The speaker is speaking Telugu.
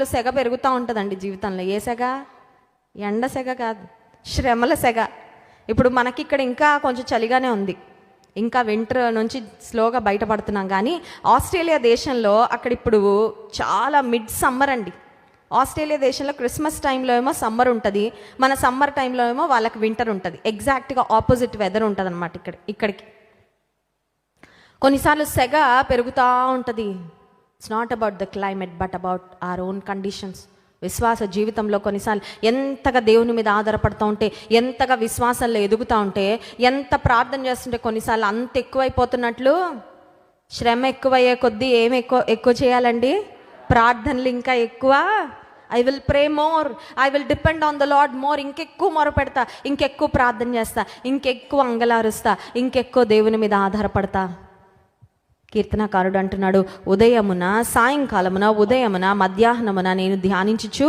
సెగ పెరుగుతూ ఉంటుందండి జీవితంలో. ఏ సెగ? ఎండ సెగ కాదు, శ్రమల సెగ. ఇప్పుడు మనకి ఇక్కడ ఇంకా కొంచెం చలిగానే ఉంది, ఇంకా వింటర్ నుంచి స్లోగా బయటపడుతున్నాం. కానీ ఆస్ట్రేలియా దేశంలో అక్కడ ఇప్పుడు చాలా మిడ్ సమ్మర్ అండి. ఆస్ట్రేలియా దేశంలో క్రిస్మస్ టైంలో ఏమో సమ్మర్ ఉంటుంది, మన సమ్మర్ టైంలో ఏమో వాళ్ళకి వింటర్ ఉంటుంది. ఎగ్జాక్ట్గా ఆపోజిట్ వెదర్ ఉంటుంది అనమాట ఇక్కడికి. కొన్నిసార్లు సెగ పెరుగుతూ ఉంటుంది. It's not about the climate but about our own conditions. విశ్వాస జీవితంలో కొన్నిసార్లు ఎంతగా దేవుని మీద ఆధారపడుతూ ఉంటే, ఎంతగా విశ్వాసంలో ఎదుగుతూ ఉంటే, ఎంత ప్రార్థన చేస్తుంటే కొన్నిసార్లు అంత ఎక్కువైపోతున్నట్లు శ్రమ ఎక్కువయ్యే కొద్దీ ఏమి ఎక్కువ చేయాలండి? ప్రార్థనలు ఇంకా ఎక్కువ. I will pray more, I will depend on the lord more. ఇంకెక్కువ మొరపెడతా, ఇంకెక్కువ ప్రార్థన చేస్తా, ఇంకెక్కువ అంగలారుస్తా, ఇంకెక్కువ దేవుని మీద ఆధారపడతా. కీర్తనకారుడు అంటున్నాడు, ఉదయమున సాయంకాలమున ఉదయమున మధ్యాహ్నమున నేను ధ్యానించుచు